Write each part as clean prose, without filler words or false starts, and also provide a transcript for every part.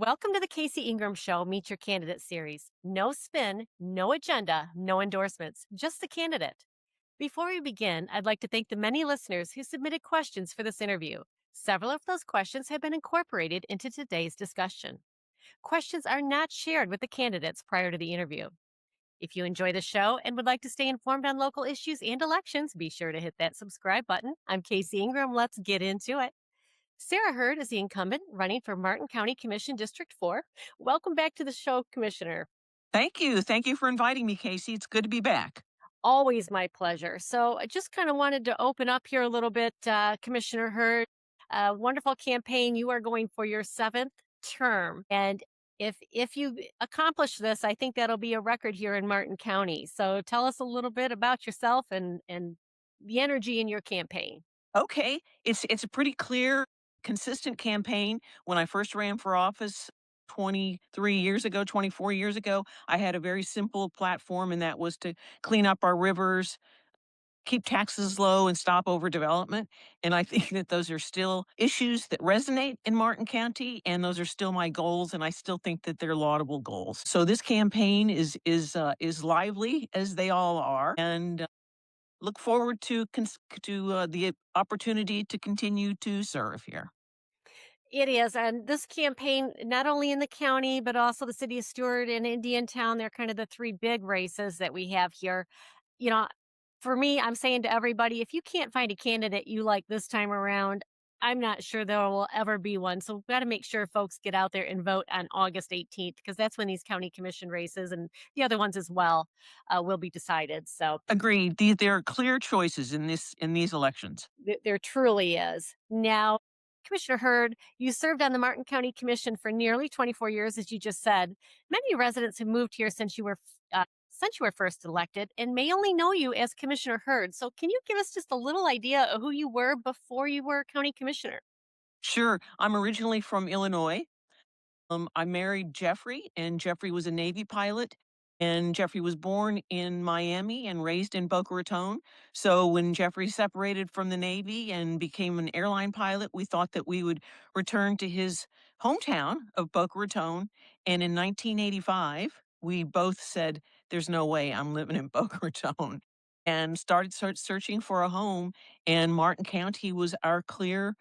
Welcome to the Casey Ingram Show, Meet Your Candidate series. No spin, no agenda, no endorsements, just the candidate. Before we begin, I'd like to thank the many listeners who submitted questions for this interview. Several of those questions have been incorporated into today's discussion. Questions are not shared with the candidates prior to the interview. If you enjoy the show and would like to stay informed on local issues and elections, be sure to hit that subscribe button. I'm Casey Ingram. Let's get into it. Sarah Hurd is the incumbent running for Martin County Commission District 4. Welcome back to the show, Commissioner. Thank you. Thank you for inviting me, Casey. It's good to be back. Always my pleasure. So I just kind of wanted to open up here a little bit, Commissioner Hurd. Wonderful campaign. You are going for your seventh term. And if you accomplish this, I think that'll be a record here in Martin County. So tell us a little bit about yourself and the energy in your campaign. Okay. It's a pretty clear, consistent campaign. When I first ran for office 23 years ago, 24 years ago, I had a very simple platform, and that was to clean up our rivers, keep taxes low, and stop overdevelopment. And I think that those are still issues that resonate in Martin County, and those are still my goals, and I still think that they're laudable goals. So this campaign is lively, as they all are, and look forward to the opportunity to continue to serve here. It is. And this campaign, not only in the county, but also the city of Stewart and Indiantown, they're kind of the three big races that we have here. You know, for me, I'm saying to everybody, if you can't find a candidate you like this time around, I'm not sure there will ever be one. So we've got to make sure folks get out there and vote on August 18th, because that's when these county commission races and the other ones as well will be decided. So Agreed. There are clear choices in these elections. there truly is. Now, Commissioner Hurd, you served on the Martin County Commission for nearly 24 years, as you just said. Many residents have moved here since you were first elected and may only know you as Commissioner Hurd. So can you give us just a little idea of who you were before you were county commissioner? Sure. I'm originally from Illinois. I married Jeffrey, and Jeffrey was a Navy pilot. And Jeffrey was born in Miami and raised in Boca Raton. So when Jeffrey separated from the Navy and became an airline pilot, we thought that we would return to his hometown of Boca Raton. And in 1985, we both said, "There's no way I'm living in Boca Raton," and started searching for a home. And Martin County was our clear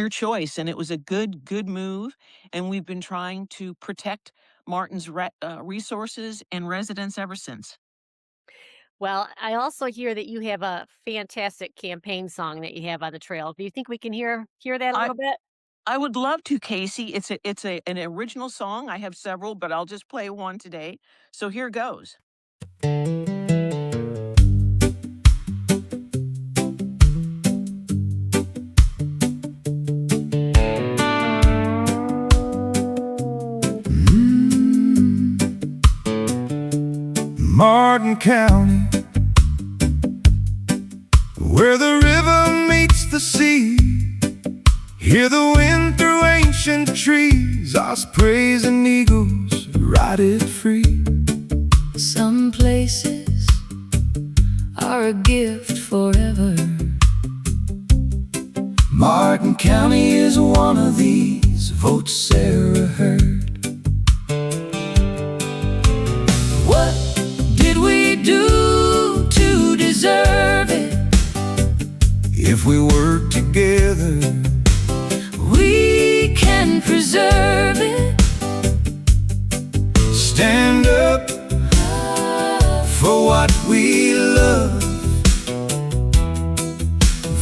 choice, and it was a good move. And we've been trying to protect Martin's resources and residents ever since. Well, I also hear that you have a fantastic campaign song that you have on the trail. Do you think we can hear that a I little bit? I would love to, Casey. It's an original song. I have several, but I'll just play one today. So here goes. Martin County, where the river meets the sea. Hear the wind through ancient trees, ospreys and eagles ride it free. Some places are a gift forever. Martin County is one of these. Vote Sarah Hurd. What did we do to deserve it? If we work together, We can preserve it. stand up for what we love.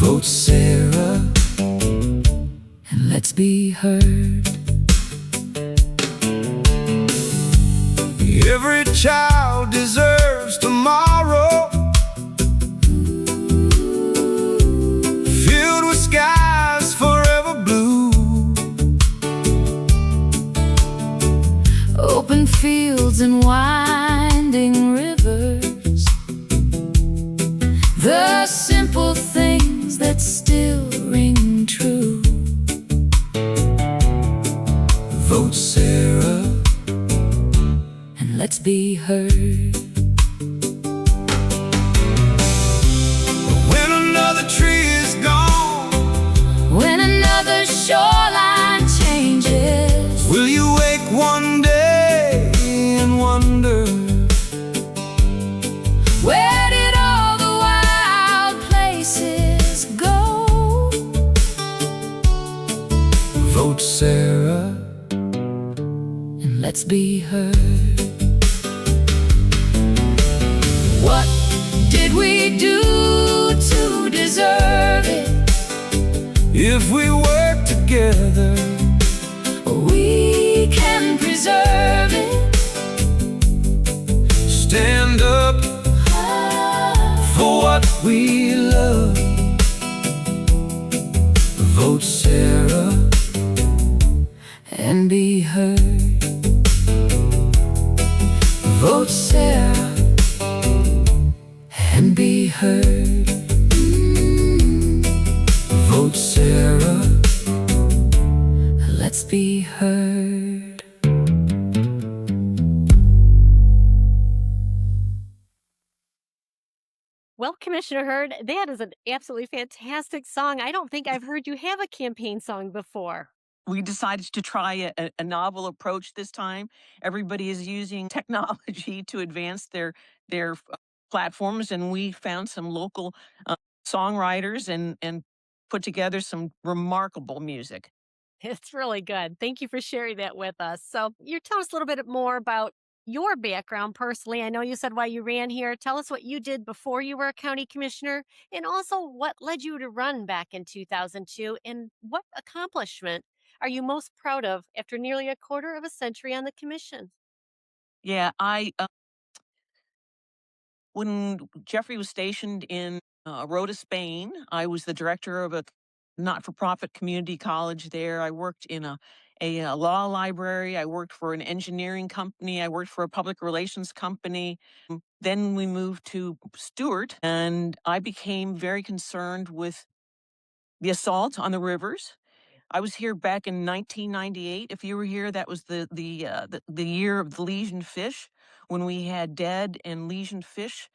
Vote Sarah, And let's be heard. every child deserves tomorrow, filled with skies forever blue. Open fields and winding rivers, the simple things that still ring true. Vote Sarah, And let's be heard. when another tree is gone, When another shoreline changes, will you one day and wonder, Where did all the wild places go? vote Sarah, And let's be heard. What did we do to deserve it? if we work together. We can preserve it. Stand up for what we love. Vote Sarah And be heard. vote Sarah And be heard. vote Sarah. Let's be heard. Well, Commissioner Hurd, that is an absolutely fantastic song. I don't think I've heard you have a campaign song before. We decided to try a novel approach this time. Everybody is using technology to advance their platforms, and we found some local songwriters and put together some remarkable music. It's really good. Thank you for sharing that with us. So, you tell us a little bit more about your background personally. I know you said why you ran here. Tell us what you did before you were a county commissioner, and also what led you to run back in 2002, and what accomplishment are you most proud of after nearly a quarter of a century on the commission? Yeah, I when Jeffrey was stationed in Rota, Spain, I was the director of a not-for-profit community college there. I worked in a law library. I worked for an engineering company. I worked for a public relations company. Then we moved to Stewart, and I became very concerned with the assault on the rivers. I was here back in 1998. If you were here, that was the year of the lesion fish, when we had dead and lesion fish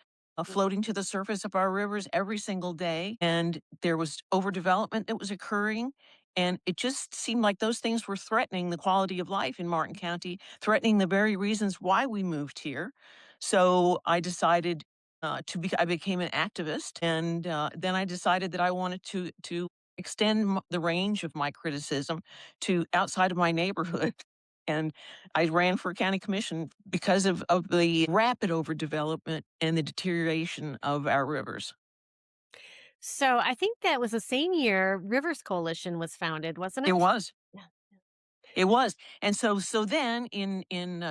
floating to the surface of our rivers every single day, and there was overdevelopment that was occurring, and it just seemed like those things were threatening the quality of life in Martin County, threatening the very reasons why we moved here. So I decided I became an activist, and then I decided that I wanted to extend the range of my criticism to outside of my neighborhood. And I ran for county commission because of the rapid overdevelopment and the deterioration of our rivers. So, I think that was the same year Rivers Coalition was founded, wasn't It it? was. It was. And so then in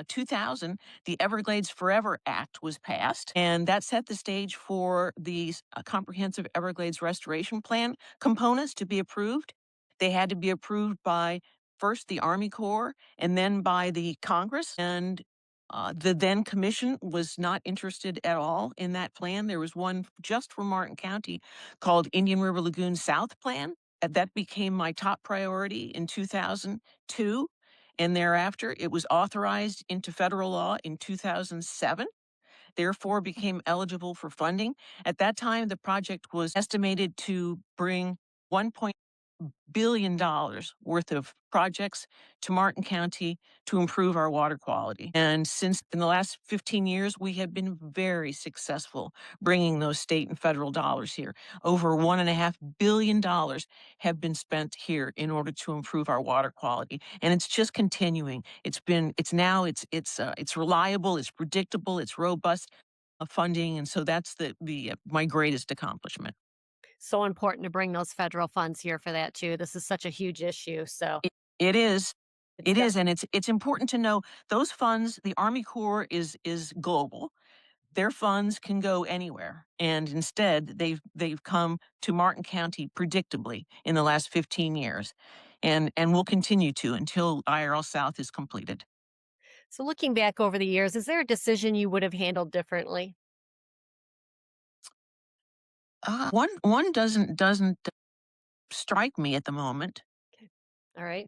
2000, the Everglades Forever Act was passed, and that set the stage for the comprehensive Everglades restoration plan components to be approved. They had to be approved by first the Army Corps and then by the Congress. And the then commission was not interested at all in that plan. There was one just for Martin County called Indian River Lagoon South Plan. That became my top priority in 2002, and thereafter it was authorized into federal law in 2007, therefore became eligible for funding. At that time, the project was estimated to bring $1 billion worth of projects to Martin County to improve our water quality. And since in the last 15 years, we have been very successful bringing those state and federal dollars here. Over $1.5 billion have been spent here in order to improve our water quality, and it's just continuing. It's reliable, it's predictable, it's robust funding, and so that's the my greatest accomplishment. So important to bring those federal funds here for that too. This is such a huge issue. So, It, it is. it's It is, and it's important to know those funds. The Army Corps is global. Their funds can go anywhere, and instead they've come to Martin County predictably in the last 15 years, and will continue to until IRL South is completed. So, looking back over the years, is there a decision you would have handled differently? One doesn't strike me at the moment. All right.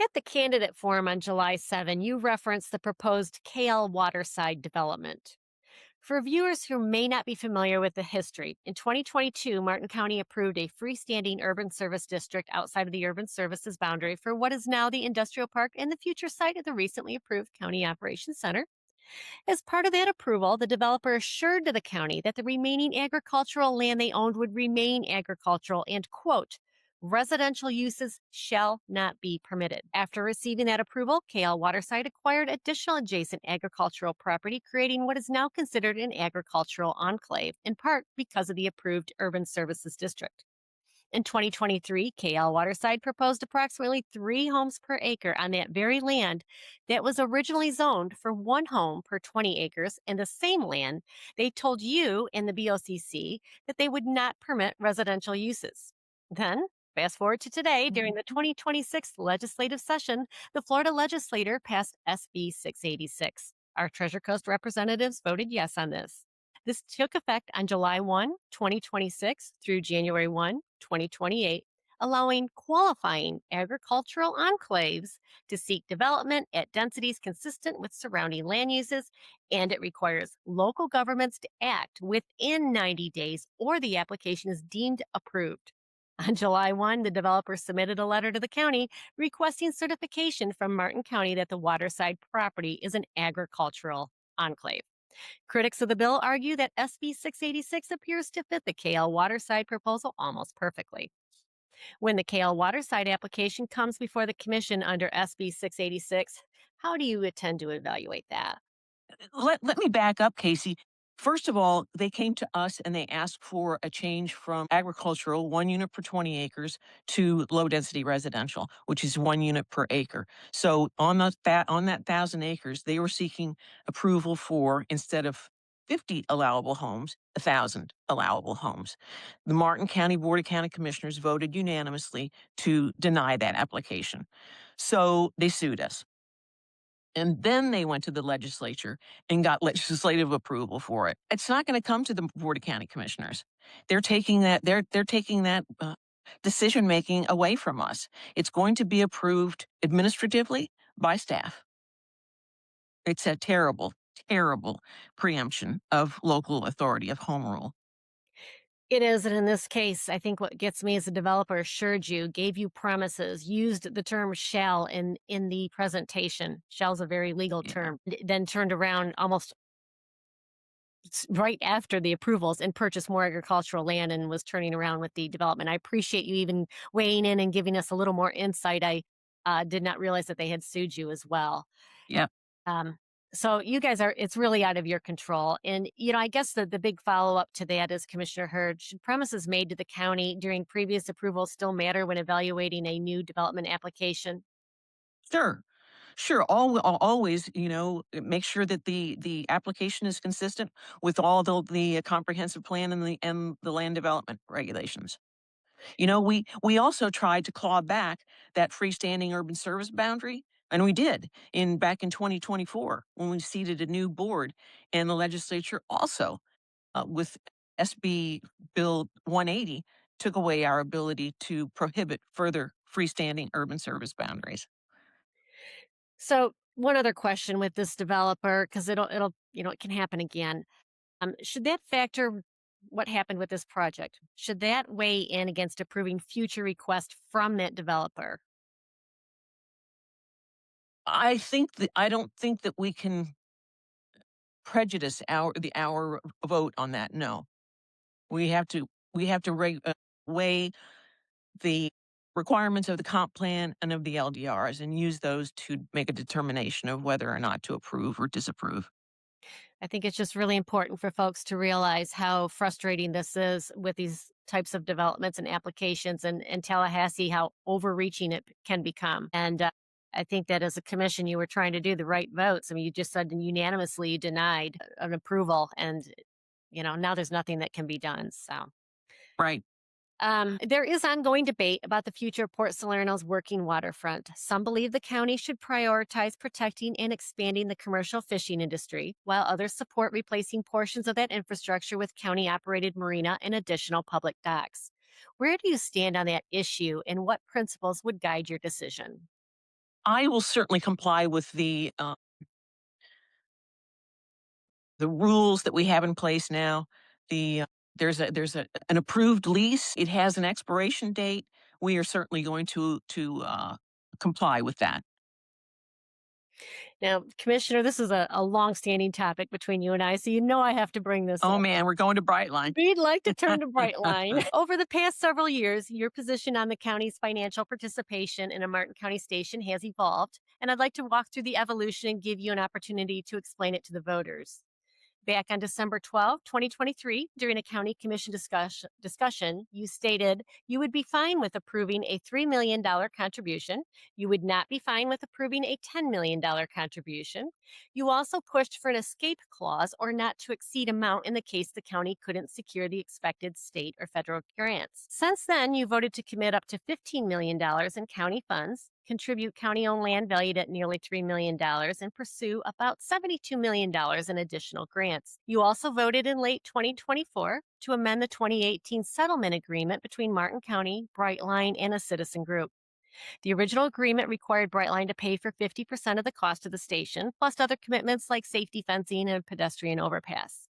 At the candidate forum on July 7, you referenced the proposed KL Waterside development. For viewers who may not be familiar with the history, in 2022, Martin County approved a freestanding urban service district outside of the urban services boundary for what is now the industrial park and the future site of the recently approved County Operations Center. As part of that approval, the developer assured to the county that the remaining agricultural land they owned would remain agricultural and, quote, residential uses shall not be permitted. After receiving that approval, KL Waterside acquired additional adjacent agricultural property, creating what is now considered an agricultural enclave, in part because of the approved urban services district. In 2023, KL Waterside proposed approximately 3 homes per acre on that very land that was originally zoned for 1 home per 20 acres, and the same land they told you and the BOCC that they would not permit residential uses. Then, fast forward to today, during the 2026 legislative session, the Florida legislature passed SB 686. Our Treasure Coast representatives voted yes on this. This took effect on July 1, 2026 through January 1, 2028, allowing qualifying agricultural enclaves to seek development at densities consistent with surrounding land uses, and it requires local governments to act within 90 days or the application is deemed approved. On July 1, the developer submitted a letter to the county requesting certification from Martin County that the Waterside property is an agricultural enclave. Critics of the bill argue that SB 686 appears to fit the KL Waterside proposal almost perfectly. When the KL Waterside application comes before the commission under SB 686, how do you intend to evaluate that? Let me back up, Casey. First of all, they came to us and they asked for a change from agricultural, 1 unit per 20 acres, to low density residential, which is 1 unit per acre. So on that 1,000 acres, they were seeking approval for, instead of 50 allowable homes, 1,000 allowable homes. The Martin County Board of County Commissioners voted unanimously to deny that application. So they sued us. And then they went to the legislature and got legislative approval for it. It's not going to come to the Board of County Commissioners. They're taking that decision making away from us. It's going to be approved administratively by staff. It's a terrible, terrible preemption of local authority, of home rule. It is, and in this case, I think what gets me as a developer assured you, gave you promises, used the term shall in the presentation. Shall is a very legal Yeah. term. Then turned around almost right after the approvals and purchased more agricultural land and was turning around with the development. I appreciate you even weighing in and giving us a little more insight. I did not realize that they had sued you as well. Yeah. Um, so you guys it's really out of your control. And, I guess the big follow up to that is, Commissioner Hurd, should premises made to the county during previous approval still matter when evaluating a new development application? Sure. Sure. Always, make sure that the application is consistent with all the comprehensive plan and the land development regulations. We also tried to claw back that freestanding urban service boundary, and we did back in 2024 when we seated a new board, and the legislature also, with SB Bill 180, took away our ability to prohibit further freestanding urban service boundaries. So one other question with this developer, because it can happen again. Should that factor what happened with this project? Should that weigh in against approving future requests from that developer? I don't think that we can prejudice our vote on that. No, we have to weigh the requirements of the comp plan and of the LDRs and use those to make a determination of whether or not to approve or disapprove. I think it's just really important for folks to realize how frustrating this is with these types of developments and applications, and Tallahassee, how overreaching it can become. And I think that as a commission, you were trying to do the right votes. I mean, you just said unanimously you denied an approval, and now there's nothing that can be done. So. Right. There is ongoing debate about the future of Port Salerno's working waterfront. Some believe the county should prioritize protecting and expanding the commercial fishing industry, while others support replacing portions of that infrastructure with county operated marina and additional public docks. Where do you stand on that issue, and what principles would guide your decision? I will certainly comply with the the rules that we have in place now. There's an approved lease. It has an expiration date. We are certainly going to comply with that. Now, Commissioner, this is a long-standing topic between you and I, so you know I have to bring this Oh up. man, we're going to Brightline. We'd like to turn to Brightline. Over the past several years, your position on the county's financial participation in a Martin County station has evolved, and I'd like to walk through the evolution and give you an opportunity to explain it to the voters. Back on December 12, 2023, during a county commission discussion, you stated you would be fine with approving a $3 million contribution. You would not be fine with approving a $10 million contribution. You also pushed for an escape clause or not to exceed amount in the case the county couldn't secure the expected state or federal grants. Since then, you voted to commit up to $15 million in county funds, contribute county owned land valued at nearly $3 million, and pursue about $72 million in additional grants. You also voted in late 2024 to amend the 2018 settlement agreement between Martin County, Brightline, and a citizen group. The original agreement required Brightline to pay for 50% of the cost of the station, plus other commitments like safety fencing and a pedestrian overpass.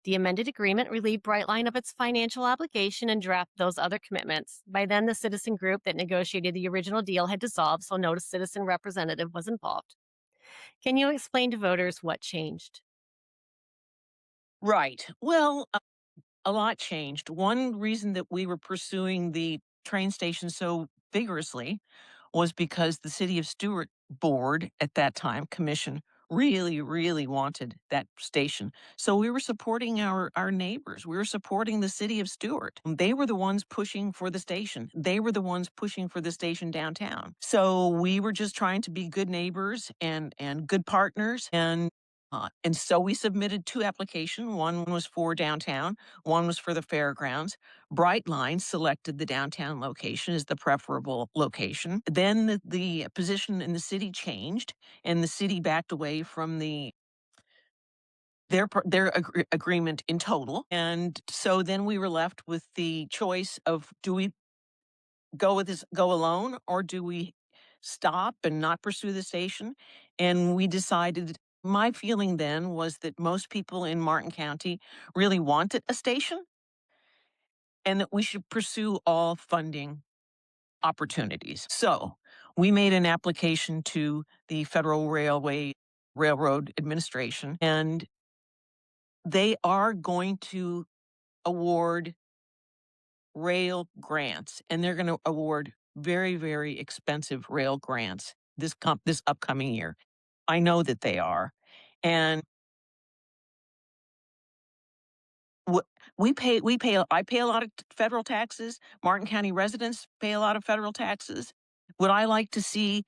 The amended agreement relieved Brightline of its financial obligation and dropped those other commitments. By then, the citizen group that negotiated the original deal had dissolved, so no citizen representative was involved. Can you explain to voters what changed? Right. Well, a lot changed. One reason that we were pursuing the train station so vigorously was because the City of Stewart board at that time, commission, really, really wanted that station. So we were supporting our neighbors. We were supporting the City of Stewart. They were the ones pushing for the station. They were the ones pushing for the station downtown. So we were just trying to be good neighbors and good partners. And so we submitted two applications. One was for downtown, one was for the fairgrounds. Brightline selected the downtown location as the preferable location. Then the position in the city changed, and the city backed away from their agreement in total. And so then we were left with the choice of, do we go alone, or do we stop and not pursue the station? And we decided, my feeling then was that most people in Martin County really wanted a station and that we should pursue all funding opportunities. So we made an application to the Federal Railroad Administration, and they are going to award rail grants, and they're going to award very, very expensive rail grants this upcoming year. I know that they are. And what I pay a lot of federal taxes. Martin County residents pay a lot of federal taxes. Would I like to see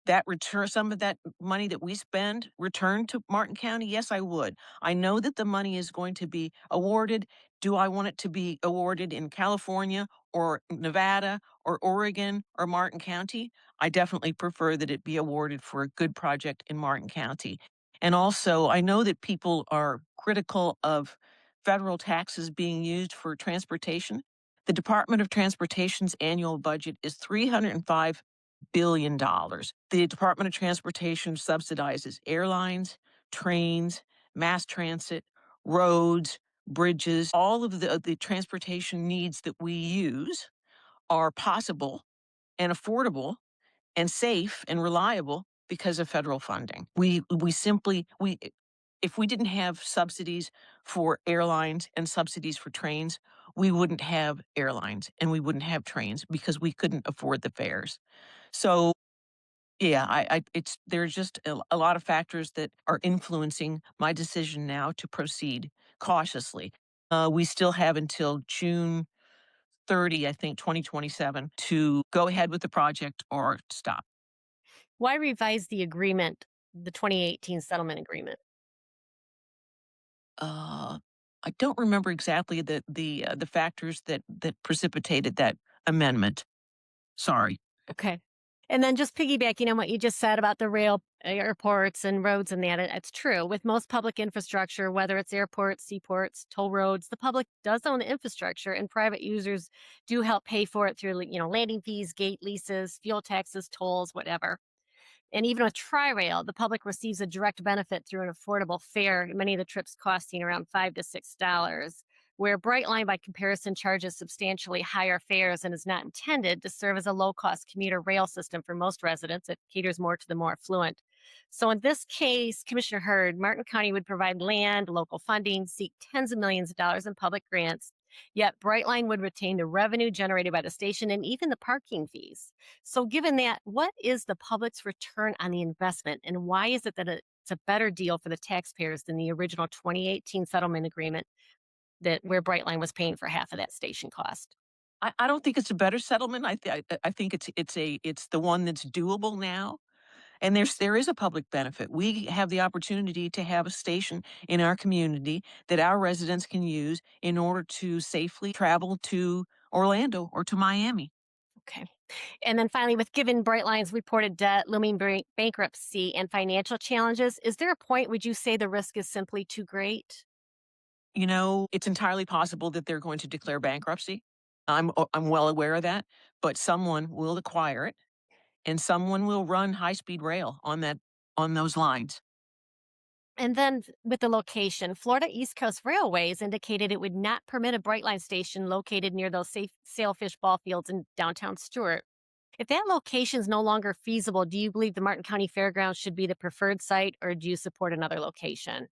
that return, some of that money that we spend returned to Martin County? Yes, I would. I know that the money is going to be awarded. Do I want it to be awarded in California or Nevada or Oregon or Martin County? I definitely prefer that it be awarded for a good project in Martin County. And also, I know that people are critical of federal taxes being used for transportation. The Department of Transportation's annual budget is $305 billion. The Department of Transportation subsidizes airlines, trains, mass transit, roads, bridges. All of the transportation needs that we use are possible and affordable and safe and reliable because of federal funding. We simply we If we didn't have subsidies for airlines and subsidies for trains, we wouldn't have airlines and we wouldn't have trains because we couldn't afford the fares. So yeah, there's just a lot of factors that are influencing my decision now to proceed cautiously. We still have until June 30, I think, 2027, to go ahead with the project or stop. Why revise the agreement, the 2018 settlement agreement? Uh, I don't remember exactly the factors that precipitated that amendment. Sorry. Okay. And then just piggybacking on what you just said about the rail, airports, and roads and that, it's true. With most public infrastructure, whether it's airports, seaports, toll roads, the public does own the infrastructure, and private users do help pay for it through, landing fees, gate leases, fuel taxes, tolls, whatever. And even with Tri-Rail, the public receives a direct benefit through an affordable fare, many of the trips costing around $5 to $6, where Brightline, by comparison, charges substantially higher fares and is not intended to serve as a low-cost commuter rail system for most residents. It caters more to the more affluent. So in this case, Commissioner Hurd, Martin County would provide land, local funding, seek tens of millions of dollars in public grants. Yet Brightline would retain the revenue generated by the station and even the parking fees. So, given that, what is the public's return on the investment, and why is it that it's a better deal for the taxpayers than the original 2018 settlement agreement that where Brightline was paying for half of that station cost? I don't think it's a better settlement. I think it's the one that's doable now. And there is a public benefit. We have the opportunity to have a station in our community that our residents can use in order to safely travel to Orlando or to Miami. Okay. And then finally, with given Brightline's reported debt, looming bankruptcy, and financial challenges, is there a point would you say the risk is simply too great? You know, it's entirely possible that they're going to declare bankruptcy. I'm well aware of that, but someone will acquire it and someone will run high-speed rail on those lines. And then with the location, Florida East Coast Railways indicated it would not permit a Brightline station located near those safe sailfish ball fields in downtown Stewart. If that location is no longer feasible, do you believe the Martin County Fairgrounds should be the preferred site, or do you support another location?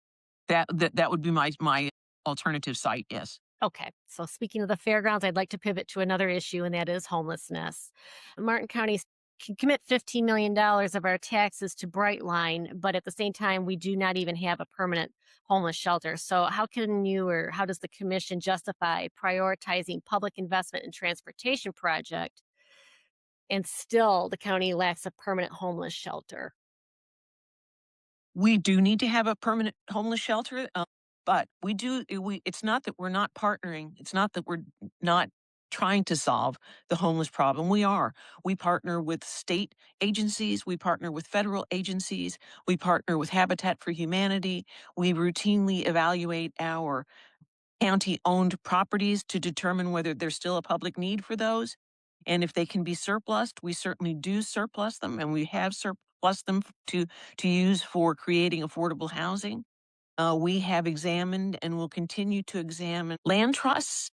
That would be my alternative site, yes. Okay, so speaking of the fairgrounds, I'd like to pivot to another issue, and that is homelessness. Martin County can commit $15 million of our taxes to Brightline, but at the same time, we do not even have a permanent homeless shelter. So, how can you or how does the commission justify prioritizing public investment in transportation project and still the county lacks a permanent homeless shelter? We do need to have a permanent homeless shelter, but it's not that we're not partnering. It's not that we're not trying to solve the homeless problem. We are. We partner with state agencies, we partner with federal agencies, we partner with Habitat for Humanity. We routinely evaluate our county-owned properties to determine whether there's still a public need for those. And if they can be surplused, we certainly do surplus them, and we have surplus them to use for creating affordable housing. We have examined and will continue to examine land trusts.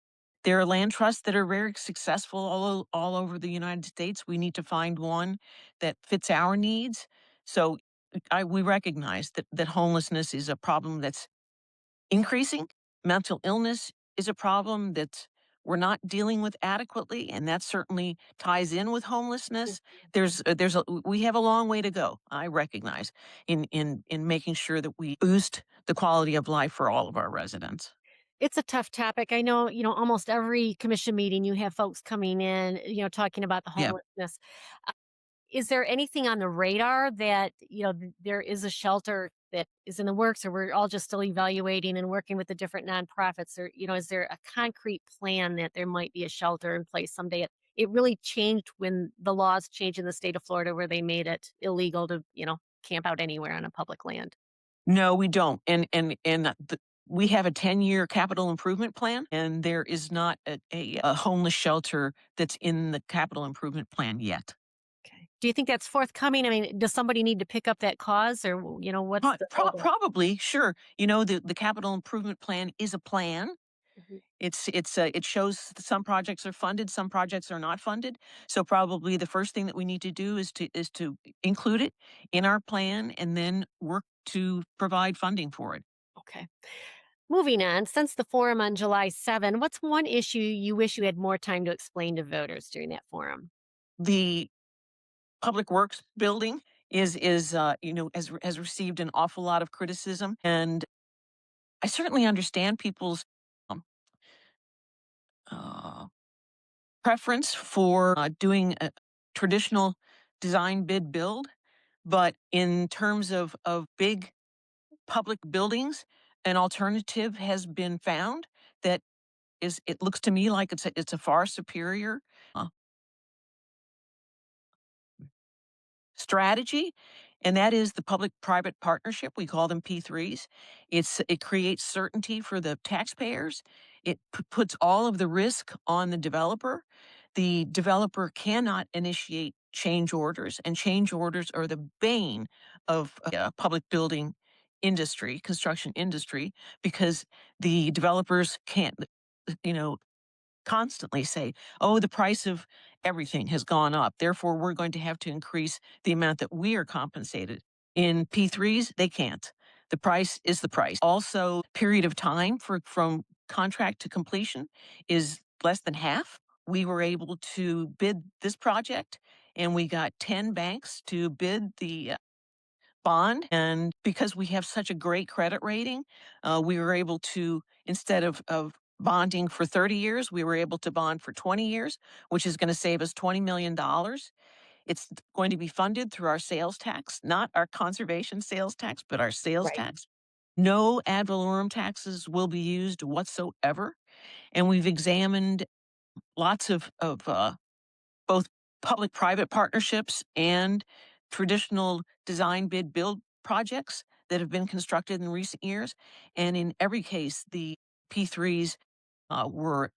There are land trusts that are very successful all over the United States. We need to find one that fits our needs. So we recognize that homelessness is a problem that's increasing. Mental illness is a problem that we're not dealing with adequately, and that certainly ties in with homelessness. We have a long way to go. I recognize in making sure that we boost the quality of life for all of our residents. It's a tough topic. I know, almost every commission meeting you have folks coming in, talking about the Yeah. homelessness. Is there anything on the radar that, there is a shelter that is in the works, or we're all just still evaluating and working with the different nonprofits? Or, is there a concrete plan that there might be a shelter in place someday? It really changed when the laws changed in the state of Florida where they made it illegal to, camp out anywhere on a public land. No, we don't. We have a 10-year capital improvement plan, and there is not a homeless shelter that's in the capital improvement plan yet. Okay. Do you think that's forthcoming? I mean, does somebody need to pick up that cause, or, what's the holdup? Probably, sure. You know, the capital improvement plan is a plan. Mhm. It shows that some projects are funded, some projects are not funded. So probably the first thing that we need to do is to include it in our plan and then work to provide funding for it. Okay. Moving on, since the forum on July 7, what's one issue you wish you had more time to explain to voters during that forum? The Public Works building has received an awful lot of criticism, and I certainly understand people's um, uh, preference for doing a traditional design bid build, but in terms of big public buildings, an alternative has been found that it looks to me like it's a far superior uh, strategy, and that is the public-private partnership. We call them P3s. It creates certainty for the taxpayers. It puts all of the risk on the developer. The developer cannot initiate change orders, and change orders are the bane of public building industry, construction industry, because the developers can't, you know, constantly say, oh, the price of everything has gone up. Therefore, we're going to have to increase the amount that we are compensated. In P3s, they can't. The price is the price. Also, period of time from contract to completion is less than half. We were able to bid this project and we got 10 banks to bid the bond. And because we have such a great credit rating, we were able to, instead of bonding for 30 years, we were able to bond for 20 years, which is going to save us $20 million. It's going to be funded through our sales tax, not our conservation sales tax, but our sales Right. tax. No ad valorem taxes will be used whatsoever. And we've examined lots of both public-private partnerships and traditional design bid build projects that have been constructed in recent years. And in every case, the P3s were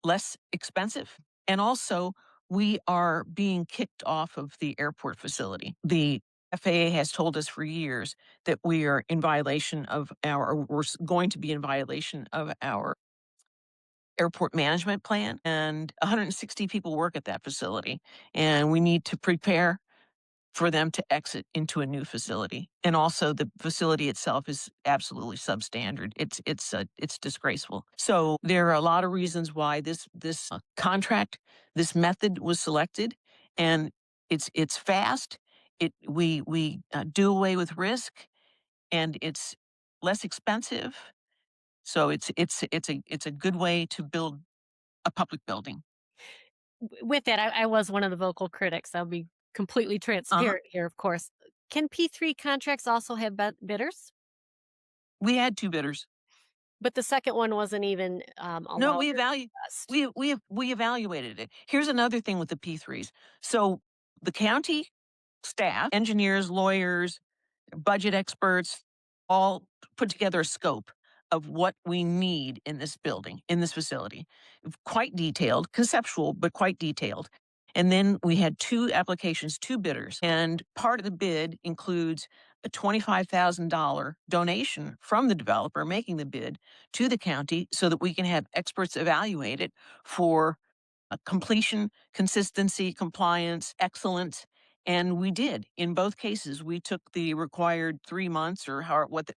less expensive. And also, we are being kicked off of the airport facility. The FAA has told us for years that we are in violation of going to be in violation of our airport management plan, and 160 people work at that facility, and we need to prepare for them to exit into a new facility. And also, the facility itself is absolutely substandard. It's disgraceful. So there are a lot of reasons why this contract, this method was selected, and it's fast. We do away with risk, and it's less expensive. So it's a good way to build a public building. With that, I was one of the vocal critics. I'll be completely Uh-huh. transparent here, of course. Can P3 contracts also have bidders? We had 2 bidders. But the second one wasn't even No, allowed or discussed. we evaluated it. Here's another thing with the P3s. So the county staff, engineers, lawyers, budget experts, all put together a scope of what we need in this building, in this facility. Quite detailed, conceptual, but quite detailed. And then we had 2 applications, 2 bidders, and part of the bid includes a $25,000 donation from the developer making the bid to the county so that we can have experts evaluate it for completion, consistency, compliance, excellence. And we did. In both cases, we took the required 3 months or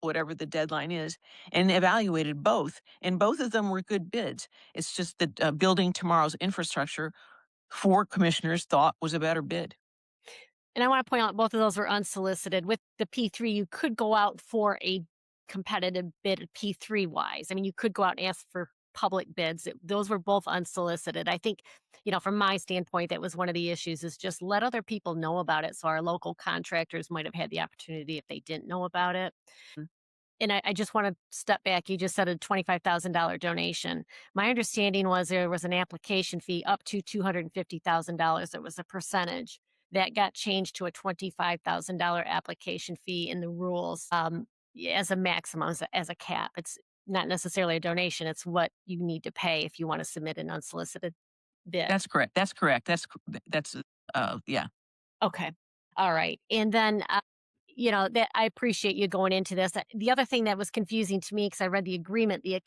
whatever the deadline is and evaluated both. And both of them were good bids. It's just that building tomorrow's infrastructure, 4 commissioners thought was a better bid. And I want to point out both of those were unsolicited. With the P3, you could go out for a competitive bid P3 wise. I mean, you could go out and ask for public bids. Those were both unsolicited. I think, from my standpoint, that was one of the issues is just let other people know about it. So our local contractors might have had the opportunity if they didn't know about it. And I just want to step back. You just said a $25,000 donation. My understanding was there was an application fee up to $250,000. It was a percentage that got changed to a $25,000 application fee in the rules as a maximum, as a cap. It's not necessarily a donation. It's what you need to pay if you want to submit an unsolicited bid. That's correct. That's correct. That's yeah. Okay. All right. And then, that I appreciate you going into this. The other thing that was confusing to me, because I read the agreement the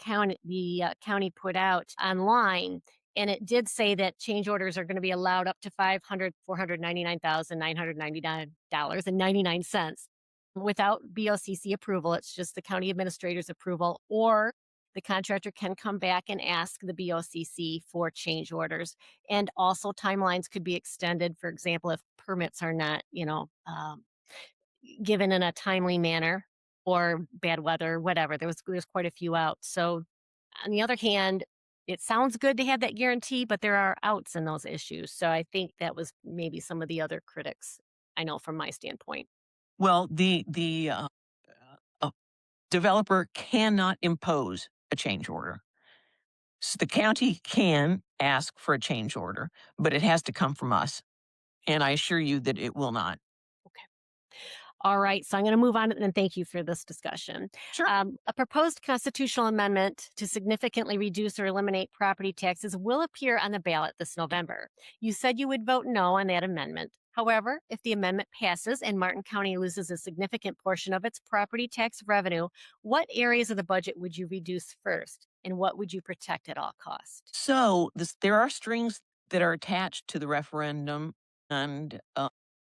county put out online, and it did say that change orders are going to be allowed up to $499,999.99 without BOCC approval. It's just the county administrator's approval, or the contractor can come back and ask the BOCC for change orders. And also timelines could be extended, for example, if permits are not, given in a timely manner or bad weather, whatever. There's quite a few outs. So on the other hand, it sounds good to have that guarantee, but there are outs in those issues. So I think that was maybe some of the other critics, I know from my standpoint. Well, the developer cannot impose a change order. So the county can ask for a change order, but it has to come from us. And I assure you that it will not. Okay. All right, so I'm going to move on and thank you for this discussion. Sure. A proposed constitutional amendment to significantly reduce or eliminate property taxes will appear on the ballot this November. You said you would vote no on that amendment. However, if the amendment passes and Martin County loses a significant portion of its property tax revenue, what areas of the budget would you reduce first? And what would you protect at all cost? So there are strings that are attached to the referendum, and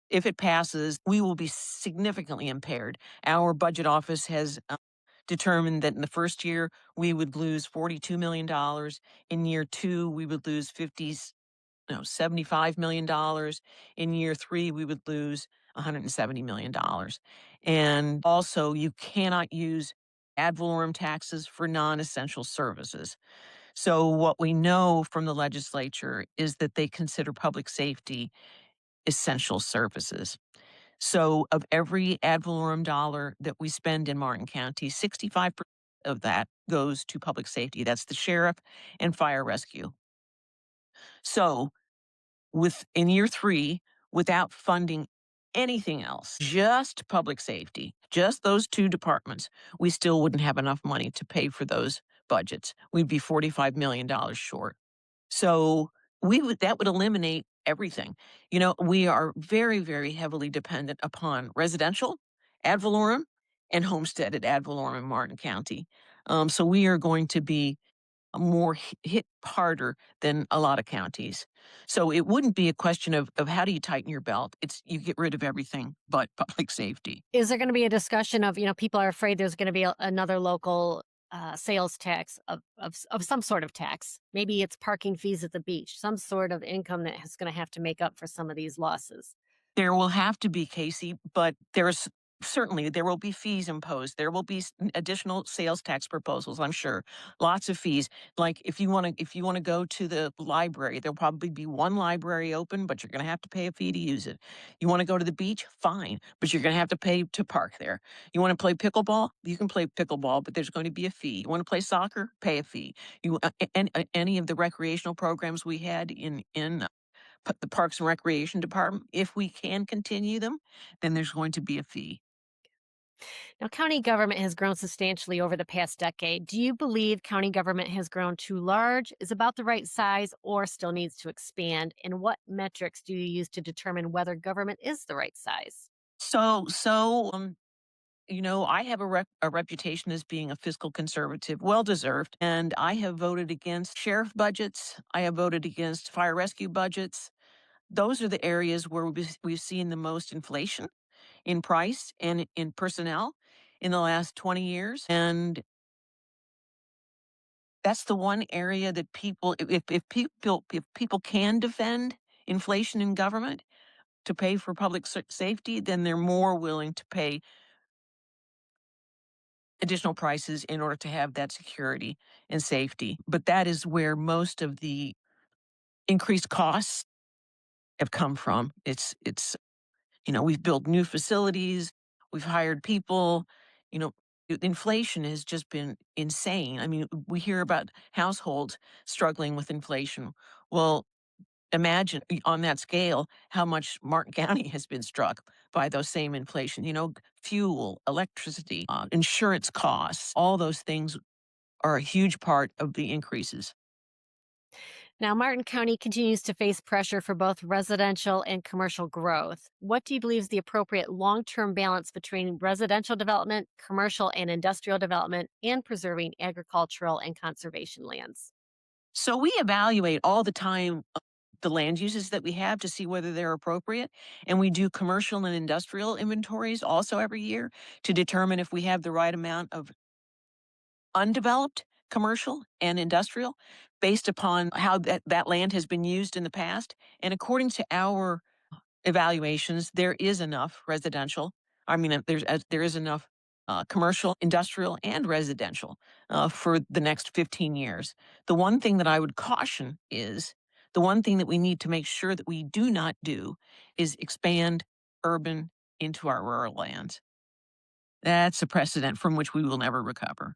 if it passes, we will be significantly impaired. Our budget office has determined that in the first year we would lose $42 million. In year two, we would lose 50, no, $75 million. In year three, we would lose $170 million. And also, you cannot use ad valorem taxes for non-essential services. So, what we know from the legislature is that they consider public safety essential services. So, of every ad valorem dollar that we spend in Martin County, 65% of that goes to public safety. That's the sheriff and fire rescue. So, in year three, without funding anything else, just public safety, just those two departments, we still wouldn't have enough money to pay for those budgets. We'd be $45 million short. So that would eliminate everything. We are very, very heavily dependent upon residential ad valorem and homesteaded ad valorem in Martin County. So we are going to be more hit harder than a lot of counties. So it wouldn't be a question of how do you tighten your belt? It's you get rid of everything but public safety. Is there going to be a discussion of, people are afraid there's going to be another local sales tax of some sort of tax? Maybe it's parking fees at the beach, some sort of income that is going to have to make up for some of these losses. There will have to be, Casey, but there will be fees imposed. There will be additional sales tax proposals, I'm sure. Lots of fees. Like if you want to go to the library, there'll probably be one library open, but you're going to have to pay a fee to use it. You want to go to the beach? Fine, but you're going to have to pay to park there. You want to play pickleball? You can play pickleball, but there's going to be a fee. You want to play soccer? Pay a fee. Any of the recreational programs we had in the Parks and Recreation Department, if we can continue them, then there's going to be a fee. Now, county government has grown substantially over the past decade. Do you believe county government has grown too large, is about the right size, or still needs to expand? And what metrics do you use to determine whether government is the right size? I have a reputation as being a fiscal conservative, well deserved, and I have voted against sheriff budgets. I have voted against fire rescue budgets. Those are the areas where we've seen the most inflation in price and in personnel in the last 20 years. And that's the one area that if people can defend inflation in government to pay for public safety, then they're more willing to pay additional prices in order to have that security and safety. But that is where most of the increased costs have come from. We've built new facilities, we've hired people, you know, inflation has just been insane. I mean, we hear about households struggling with inflation. Well, imagine on that scale how much Martin County has been struck by those same inflation, fuel, electricity, insurance costs, all those things are a huge part of the increases. Now, Martin County continues to face pressure for both residential and commercial growth. What do you believe is the appropriate long term balance between residential development, commercial and industrial development, and preserving agricultural and conservation lands? So we evaluate all the time the land uses that we have to see whether they're appropriate. And we do commercial and industrial inventories also every year to determine if we have the right amount of undeveloped commercial and industrial based upon how that land has been used in the past. And according to our evaluations, there is enough residential. I mean, there is enough commercial, industrial, and residential for the next 15 years. The one thing that I would caution is the one thing that we need to make sure that we do not do is expand urban into our rural lands. That's a precedent from which we will never recover.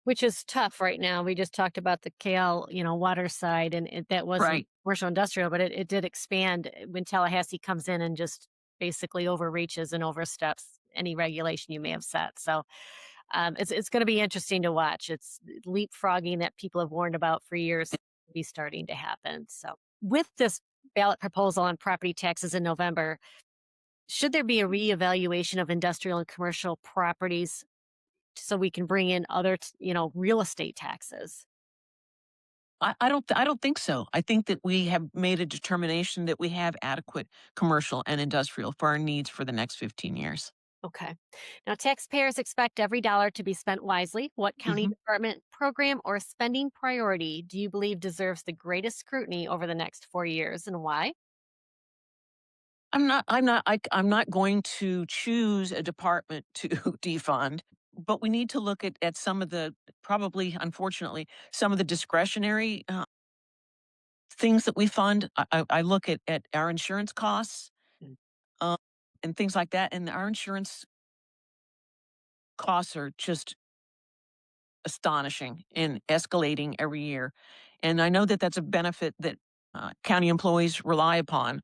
Which is tough right now. We just talked about the KL, Waterside, and that wasn't Right. commercial industrial, but it did expand when Tallahassee comes in and just basically overreaches and oversteps any regulation you may have set. So it's going to be interesting to watch. It's leapfrogging that people have warned about for years to be starting to happen. So with this ballot proposal on property taxes in November, should there be a reevaluation of industrial and commercial properties so we can bring in other, real estate taxes? I don't think so. I think that we have made a determination that we have adequate commercial and industrial for our needs for the next 15 years. Okay. Now, taxpayers expect every dollar to be spent wisely. What county Mhm. department, program, or spending priority do you believe deserves the greatest scrutiny over the next 4 years and why? I'm not going to choose a department to defund, but we need to look at some of the probably, unfortunately, some of the discretionary things that we fund. I look at our insurance costs Mm. um, and things like that, and our insurance costs are just astonishing and escalating every year. And I know that that's a benefit that county employees rely upon,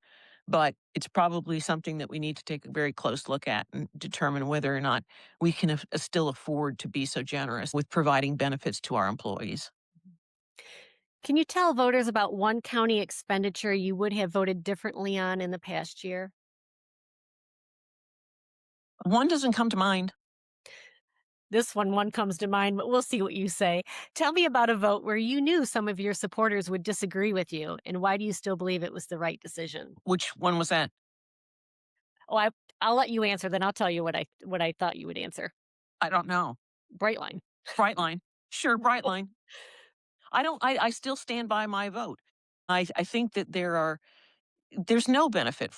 but it's probably something that we need to take a very close look at and determine whether or not we can still afford to be so generous with providing benefits to our employees. Can you tell voters about one county expenditure you would have voted differently on in the past year? One doesn't come to mind. This one comes to mind, but we'll see what you say. Tell me about a vote where you knew some of your supporters would disagree with you, and why do you still believe it was the right decision? Which one was that? Oh, I'll let you answer, then I'll tell you what I thought you would answer. I don't know. Brightline. Brightline. Sure, Brightline. I still stand by my vote. I think that there's no benefit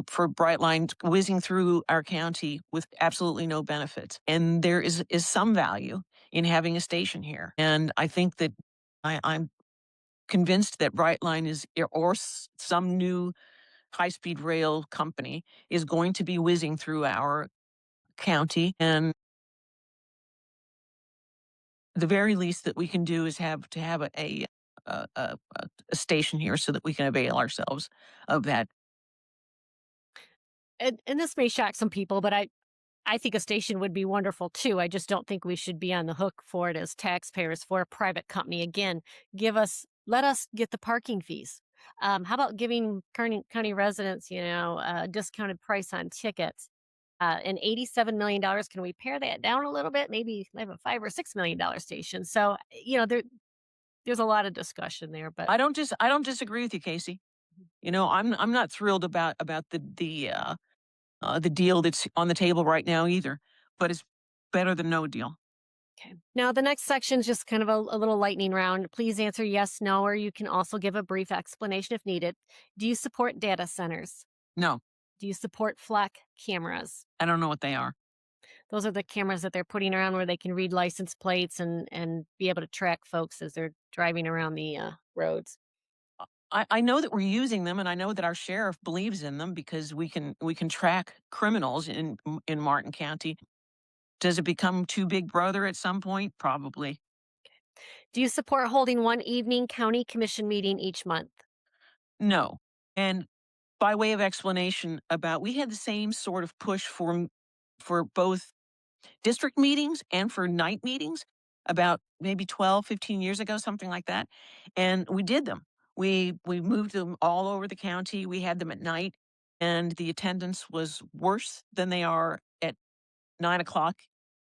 for Brightline whizzing through our county with absolutely no benefits. And there is some value in having a station here. And I think that I'm convinced that Brightline some new high speed rail company is going to be whizzing through our county. And the very least that we can do is have a station here so that we can avail ourselves of that. And this may shock some people, but I think a station would be wonderful too. I just don't think we should be on the hook for it as taxpayers for a private company. Again, let us get the parking fees. How about giving county residents, a discounted price on tickets? And $87 million, can we pare that down a little bit? Maybe have a $5 or $6 million station. So, there's a lot of discussion there, but I don't disagree with you, Casey. You know, I'm not thrilled about the deal that's on the table right now either, but it's better than no deal. okay. Now, the next section is just kind of a little lightning round. Please answer yes, no, or you can also give a brief explanation if needed. Do you support data centers? No, Do you support flock cameras? I don't know what they are. Those are the cameras that they're putting around where they can read license plates and be able to track folks as they're driving around the roads. I know that we're using them, and I know that our sheriff believes in them because we can track criminals in Martin County. Does it become too big brother at some point? Probably. Do you support holding one evening county commission meeting each month? No. And by way of explanation about we had the same sort of push for both district meetings and for night meetings about maybe 12, 15 years ago, something like that. And we did them. We moved them all over the county. We had them at night, and the attendance was worse than they are at 9 o'clock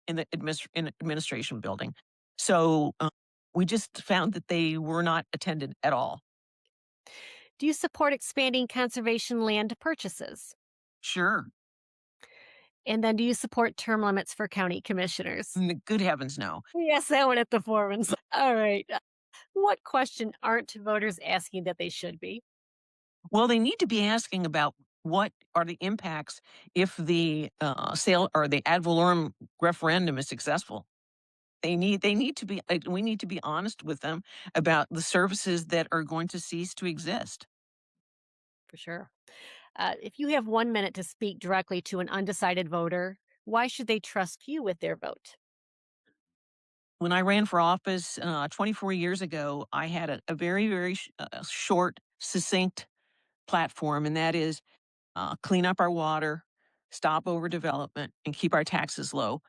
in the administration building. So we just found that they were not attended at all. Do you support expanding conservation land purchases? Sure. And then do you support term limits for county commissioners? Good heavens, no. Yes, that one at the forums. All right. What question aren't voters asking that they should be? Well, they need to be asking about what are the impacts if the sale or the ad valorem referendum is successful. They need to be. We need to be honest with them about the services that are going to cease to exist. For sure. If you have 1 minute to speak directly to an undecided voter, why should they trust you with their vote? When I ran for office 24 years ago, I had a very short, succinct platform, and that is clean up our water, stop overdevelopment, and keep our taxes low.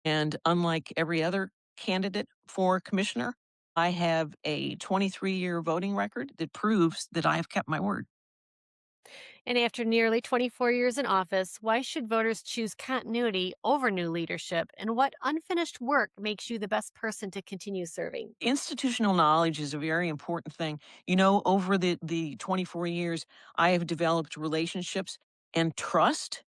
And unlike every other candidate for commissioner, I have a 23-year voting record that proves that I have kept my word. And after nearly 24 years in office, why should voters choose continuity over new leadership? And what unfinished work makes you the best person to continue serving? Institutional knowledge is a very important thing. Over the 24 years, I have developed relationships and trust.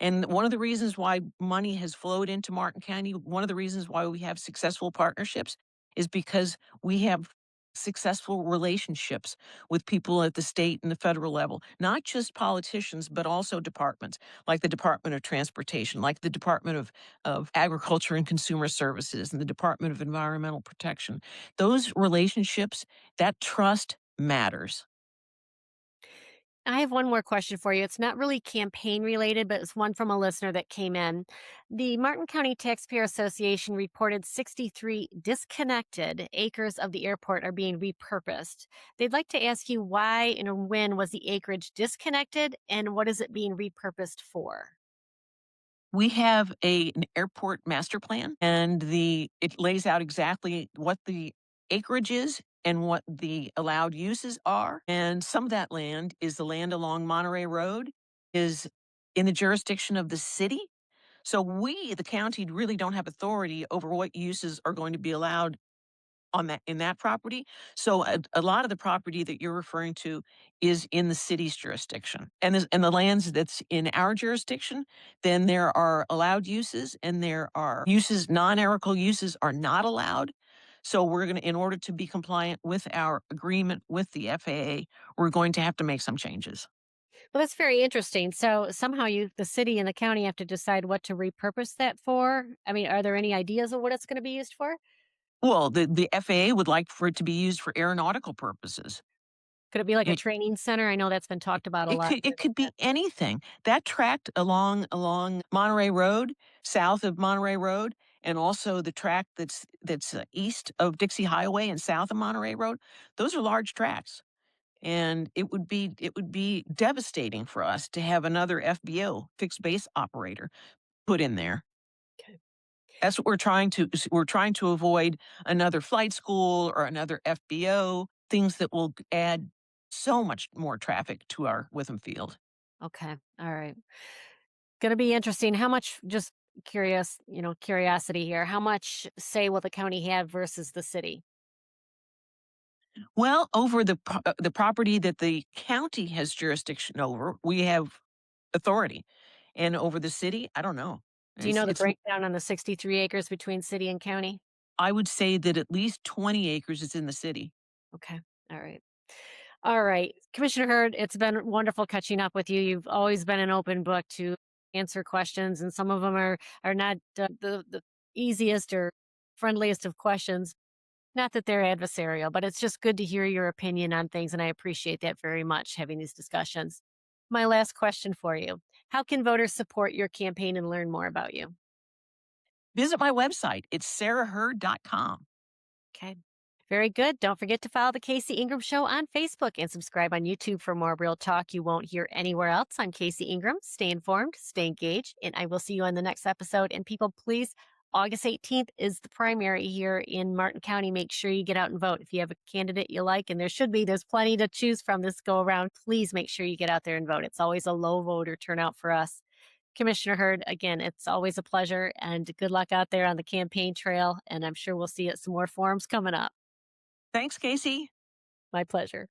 And one of the reasons why money has flowed into Martin County, one of the reasons why we have successful partnerships is because we have successful relationships with people at the state and the federal level, not just politicians, but also departments like the Department of Transportation, like the Department of Agriculture and Consumer Services, and the Department of Environmental Protection. Those relationships, that trust matters. I have one more question for you. It's not really campaign related, but it's one from a listener that came in. The Martin County Taxpayer Association reported 63 disconnected acres of the airport are being repurposed. They'd like to ask you why and when was the acreage disconnected and what is it being repurposed for? We have an airport master plan, and it lays out exactly what the acreage is and what the allowed uses are. And some of that land is the land along Monterey Road, is in the jurisdiction of the city. So we, the county, really don't have authority over what uses are going to be allowed on that in that property. So a lot of the property that you're referring to is in the city's jurisdiction. And the lands that's in our jurisdiction, then there are allowed uses and there are uses, non-agricultural uses are not allowed. So we're going to, in order to be compliant with our agreement with the FAA, we're going to have to make some changes. Well, that's very interesting. So somehow the city and the county have to decide what to repurpose that for. I mean, are there any ideas of what it's going to be used for? Well, the FAA would like for it to be used for aeronautical purposes. Could it be like a training center? I know that's been talked about a It lot could here it in the could be past. anything. That tract along Monterey Road, south of Monterey Road, and also the tract that's east of Dixie Highway and south of Monterey Road, those are large tracts, and it would be devastating for us to have another FBO, fixed base operator, put in there. Okay. That's what we're trying to avoid another flight school or another FBO, things that will add so much more traffic to our Witham field. Okay. All right. Going to be interesting. How much, just curiosity here, how much say will the county have versus the city? Well, over the property that the county has jurisdiction over, we have authority, and over the city, I don't know. Do you know the It's breakdown on the 63 acres between city and county? I would say that at least 20 acres is in the city. Okay. All right. All right. Commissioner Hurd, it's been wonderful catching up with you. You've always been an open book to answer questions, and some of them are not the easiest or friendliest of questions. Not that they're adversarial, but it's just good to hear your opinion on things, and I appreciate that very much, having these discussions. My last question for you. How can voters support your campaign and learn more about you? Visit my website. It's sarahhurd.com. Okay. Very good. Don't forget to follow The Casey Ingram Show on Facebook and subscribe on YouTube for more real talk you won't hear anywhere else. I'm Casey Ingram. Stay informed, stay engaged, and I will see you on the next episode. And people, please, August 18th is the primary here in Martin County. Make sure you get out and vote. If you have a candidate you like, and there's plenty to choose from this go around, please make sure you get out there and vote. It's always a low voter turnout for us. Commissioner Hurd, again, it's always a pleasure and good luck out there on the campaign trail. And I'm sure we'll see you at some more forums coming up. Thanks, Casey. My pleasure.